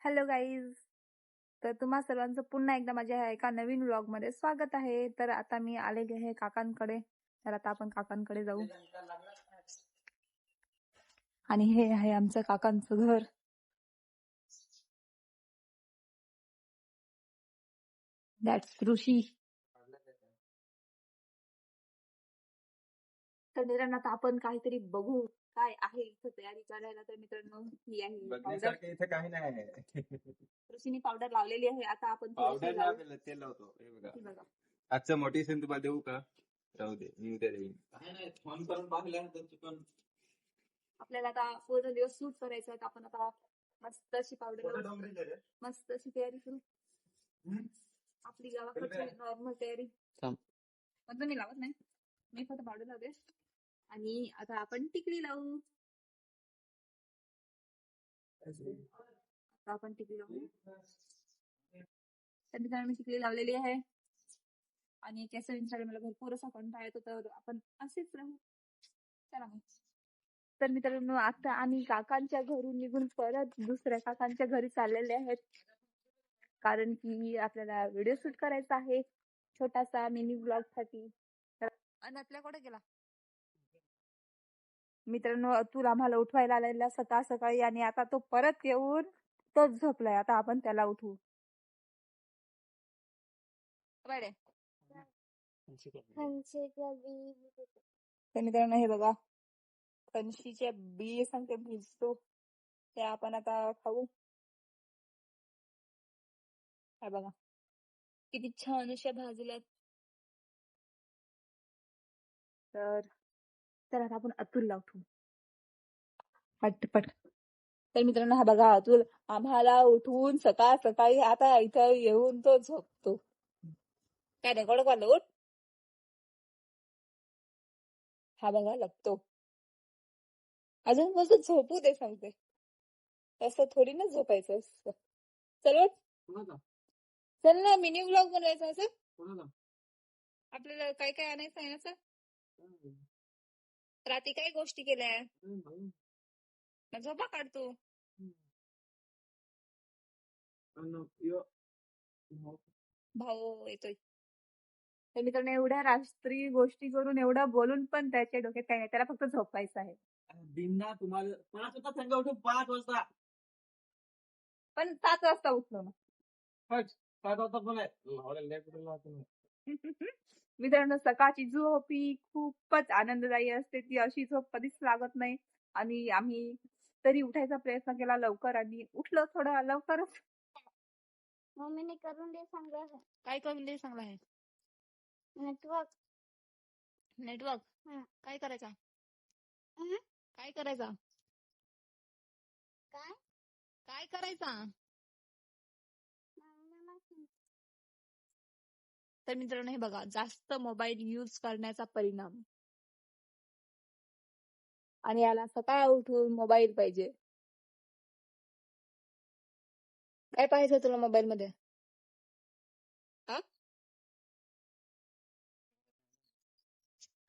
Hello guys. तर तुम्हा सर्वांचं पुन्हा एकदा माझ्या एका नवीन व्लॉग मध्ये स्वागत आहे. तर आता मी आलेले आहे काकांकडे. तर आता आपण काकांकडे जाऊ. आणि हे आहे आमचं काकांचं घर. दॅट्स ऋषी. तर मित्रांनो आता आपण काहीतरी बघू काय आहे इथं तयारी करायला. तर मित्रांनो ही आहे पावडर. बघण्यासारखं इथं काही नाही. ऋषीने पावडर लावलेली आहे. आता आपण पावडर नाही आपल्याला तेल लावतो. हे बघा ही बघा. आजचं मोटिवेशन तुम्हाला देऊ का? राहू दे, मी उद्या देईन. नाही फोन करून पाहिल्यानंतर पण आपल्याला आता पूर्ण दिवस शूट करायचं आहे. आपण आता मस्त अशी पावडर मस्त अशी तयारी करू. आपली गावाकडची नॉर्मल तयारी. पण तुम्ही लावत नाही, मी फक्त पावडर लावते. आणि आता आपण टिकली लावू. आता आपण टिकली लावू. तर मित्रांनो मी टिकली लावलेली आहे. आणि केस विंचरायला मला भरपूर असा कंटाळा येतो. तर आपण असेच राहू. चला मग. तर मित्रांनो आता आम्ही काकांच्या घरून निघून परत दुसऱ्या काकांच्या घरी चाललेले आहेत. कारण की आपल्याला व्हिडिओ शूट करायचा आहे छोटासा मिनी ब्लॉग साठी. आणि आपल्या कुठे गेला मित्रांनो? अतुल आम्हाला उठवायला आलेला सकाळ सकाळी आणि आता तो परत येऊन तोच झोपलाय. आता आपण त्याला उठवू. बरे तर मित्रांनो हे बघा फणशीच्या बी सांगते भिजतो ते आपण आता खाऊ. हे बघा किती छान अशा भाजल्यात. तर आता आपण अतुलला उठवू पटपट. तर मित्रांनो हा बघा अतुल आम्हाला उठवून सकाळ सकाळी आता इथं येऊन तो झोपतो. काय नाही कडक उठ. हा बघा लागतो. अजून मस्त झोपू दे सांगते. असं थोडी ना झोपायचं असतं. चल चल ना मिनी व्लॉग बनवायचा असं. आपल्याला काय काय आणायचं आहे ना सर. रात्री काय गोष्टी केल्या झोपा काढतो. भाऊ येतोय. तर मित्रांनो एवढ्या रात्री गोष्टी करून एवढं बोलून पण त्याच्या डोक्यात काही नाही. त्याला फक्त झोपायचं आहे. बिन्ना तुम्हाला 5 वाजता संघ उठू 5 वाजता. पण 7 वाजता उठलो ना. 5 वाजता पण आहे. मित्रांनो सकाळची झोप ही खूपच आनंददायी असते. ती अशी झोप कधीच लागत नाही. आणि आम्ही तरी उठायचा प्रयत्न केला लवकर आणि उठलो थोडं लवकरच. मम्मीने करून दे सांगलं आहे. काय करून दे सांगला आहे? नेटवर्क काय करायचा? काय करायचा? काय काय करायचा? तर मित्रांनो हे बघा जास्त मोबाईल यूज करण्याचा परिणाम. आणि याला सकाळ उठून मोबाईल पाहिजे. काय पाहिजे तुला मोबाईल मध्ये?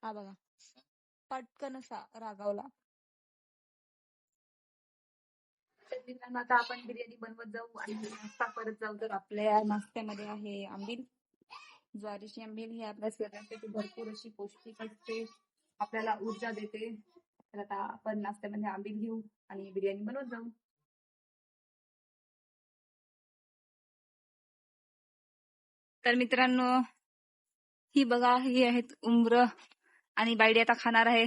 हा बघा पटकन असा रागावला. आता आपण बिर्याणी बनवत जाऊ आणि नाश्ता करत जाऊ. तर आपल्या नाश्त्यामध्ये आहे आंबील, ज्वारीची आंबील. ही आपल्या शरीरासाठी भरपूर अशी पौष्टिक असते, आपल्याला ऊर्जा देते. तर आता आपण नाश्त्यामध्ये आंबील घेऊ आणि बिर्याणी बनवत जाऊ. तर मित्रांनो ही बघा ही आहेत उंबर आणि बायडी आता खाणार आहे.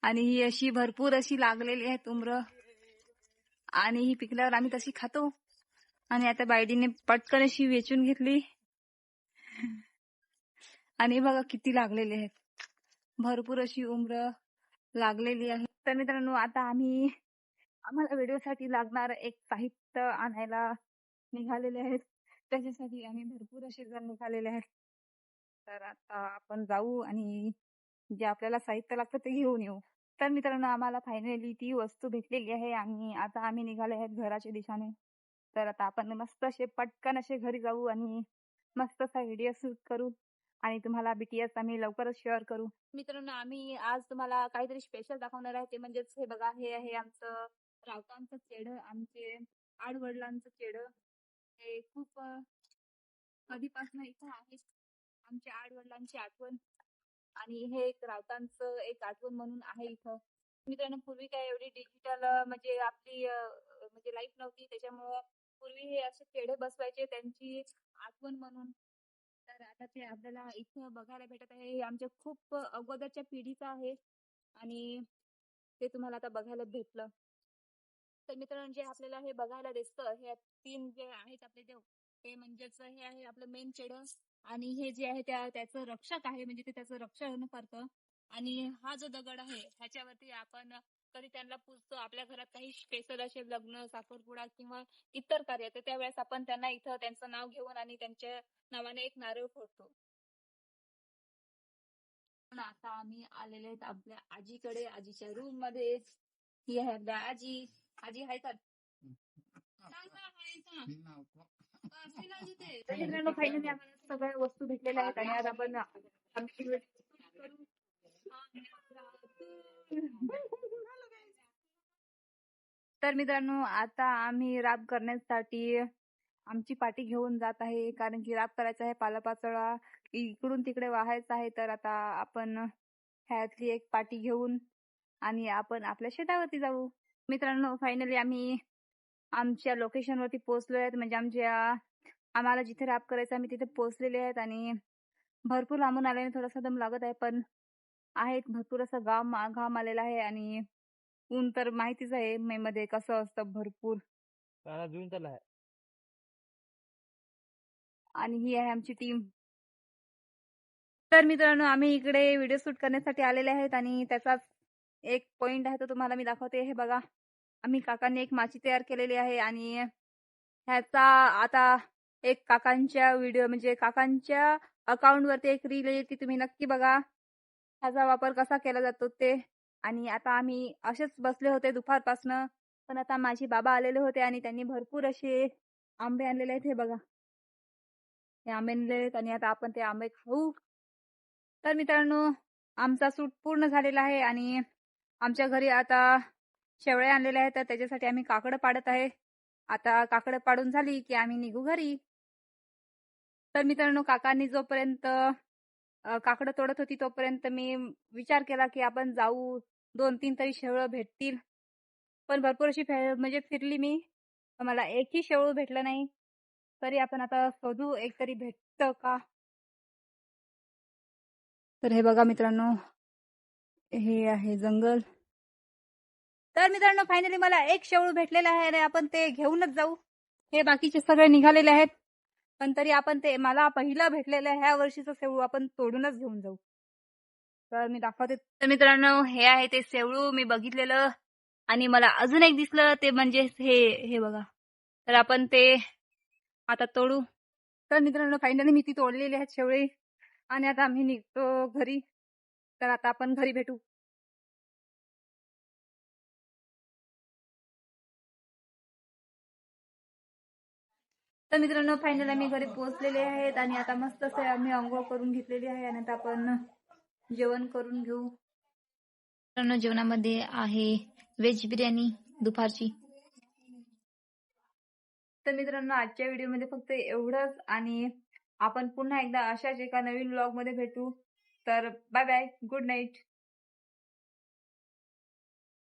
आणि ही अशी भरपूर अशी लागलेली आहेत उंबर. आणि ही पिकल्यावर आम्ही तशी खातो. आणि आता बायडीने पटकन अशी वेचून घेतली. आणि बघा किती लागलेली आहेत. भरपूर अशी उंबर लागलेली आहे. तर मित्रांनो आता आम्हाला व्हिडिओसाठी लागणार एक साहित्य आणायला निघालेले आहेत. त्याच्यासाठी आम्ही भरपूर असे जण निघालेले आहेत. तर आता आपण जाऊ आणि जे आपल्याला साहित्य लागतं ते घेऊन येऊ. तर मित्रांनो आम्हाला फायनली ती वस्तू भेटलेली आहे आणि आता आम्ही निघाले आहेत घराच्या दिशेने. तर आता आपण मस्त असे पटकन असे घरी जाऊ आणि मस्त असा व्हिडिओ शूट करू आणि तुम्हाला बीटीएस आम्ही लवकरच शेअर करू. मित्रांनो आम्ही आज तुम्हाला काहीतरी स्पेशल दाखवणार आहे. ते म्हणजेच हे बघा हे आहे आमचं रावतांचं चेड. आमचे आडवडिलांचं खेडं हे खूप कधीपासून इथं आहे. आमच्या आडवडिलांची आठवण आणि हे एक रावतांचं एक आठवण म्हणून आहे इथं. मित्रांनो, पूर्वी काय एवढी डिजिटल म्हणजे आपली म्हणजे लाईफ नव्हती, त्याच्यामुळं पूर्वी हे असे खेडे बसवायचे त्यांची आठवण म्हणून. तर आता ते आपल्याला इथं बघायला भेटत आहे. हे आमच्या खूप अगोदरच्या पिढीचं आहे आणि ते तुम्हाला आता बघायला भेटलं. तर मित्रांनो, जे आपल्याला हे बघायला दिसतं, हे 3 जे आहेत आपले देव, ते म्हणजेच हे आहे आपलं मेन खेडं आणि हे जे आहे त्याचं रक्षक आहे, म्हणजे ते त्याचं रक्षण करतं. आणि हा जो दगड आहे ह्याच्यावरती आपण कधी त्यांना पूजतो. आपल्या घरात काही स्पेशल असे लग्न, साखरपुडा किंवा इतर कार्य, तर त्यावेळेस आपण त्यांना इथं त्यांचं नाव घेऊन आणि त्यांच्या नावाने एक नारळ फोडतो. पण आता आम्ही आलेले आहेत आपल्या आजीकडे, आजीच्या रूम मध्ये. ही आहे आपल्या आजी. आजी आहे का? मित्रांनो, फायनली आम्हाला सगळ्या वस्तू भेटलेल्या आहेत आणि आज आपण आमची करू. तर मित्रांनो, आता आम्ही राब करण्यासाठी आमची पाटी घेऊन जात आहे, कारण की राब करायचा आहे. पालापाचोळा इकडून तिकडे वाहायचा आहे. तर आता आपण ह्यातली एक पाटी घेऊन आणि आपण आपल्या शेतावरती जाऊ. मित्रांनो, फायनली आम्ही आमच्या लोकेशनवरती पोहोचलो आहेत. म्हणजे आम्हाला जिथे राब करायचं आम्ही तिथे पोहोचलेले आहेत आणि भरपूर लांबून आल्याने थोडासा दम लागत आहे, पण आहेत भरपूर असं घाम आलेला आहे आणि ऊन तर माहितीच आहे मे मध्ये कसं असतं भरपूर. जून चालला आहे. आणि ही आहे आमची टीम. तर मित्रांनो, आम्ही इकडे व्हिडिओ शूट करण्यासाठी आलेले आहेत आणि त्याचाच एक पॉइंट आहे तो तुम्हाला मी दाखवते. हे बघा, आम्ही काकांनी एक माची तयार केलेली आहे आणि ह्याचा आता एक काकांच्या व्हिडिओ म्हणजे काकांच्या अकाउंटवरती एक रील येईल, ती तुम्ही नक्की बघा. ह्याचा वापर कसा केला जातो ते. आणि आता आम्ही असेच बसले होते दुपारपासनं, पण आता माझे बाबा आलेले होते आणि त्यांनी भरपूर असे आंबे आणलेले आहेत. हे बघा, हे आंबे आणलेले आहेत आणि आता आपण ते आंबे खाऊ. तर मित्रांनो, आमचा शूट पूर्ण झालेला आहे आणि आमच्या घरी आता शेवळ्या आणलेल्या आहेत, तर त्याच्यासाठी आम्ही काकडं पाडत आहे. आता काकडं पाडून झाली की आम्ही निघू घरी. तर मित्रांनो, काकांनी जोपर्यंत काकडं तोडत होती तोपर्यंत मी विचार केला की आपण जाऊ, 2-3 तरी शेवळं भेटतील. पण भरपूर अशी म्हणजे फिरली मी, पण मला एकही शेवळं भेटलं नाही. तरी आपण आता शोधू एक तरी भेटतं का. तर हे बघा मित्रांनो, हे आहे जंगल. तर मित्रांनो, फायनली मला एक शेवळं भेटलेलं आहे आणि आपण ते घेऊनच जाऊ. हे बाकीचे सगळे निघालेले आहेत, पण तरी आपण ते मला पहिलं भेटलेलं ह्या वर्षीचं शेवळू आपण तोडूनच घेऊन जाऊ. तर मी दाखवते. तर मित्रांनो, हे आहे ते शेवळू मी बघितलेलं आणि मला अजून एक दिसलं, ते म्हणजे हे बघा. तर आपण ते आता तोडू. तर मित्रांनो, फायनली मी ती तोडलेली आहेत शेवळी आणि आता आम्ही निघतो घरी. तर आता आपण घरी भेटू. तर मित्रांनो, फायनल आम्ही घरी पोहोचलेले आहेत आणि आता मस्त असे आम्ही अंघोळ करून घेतलेली आहे आणि आता आपण जेवण करून घेऊ. मित्रांनो, जेवणामध्ये आहे व्हेज बिर्याणी दुपारची. तर मित्रांनो, आजच्या व्हिडिओमध्ये फक्त एवढंच आणि आपण पुन्हा एकदा अशाच एका नवीन व्लॉग मध्ये भेटू. तर बाय बाय, गुड नाईट.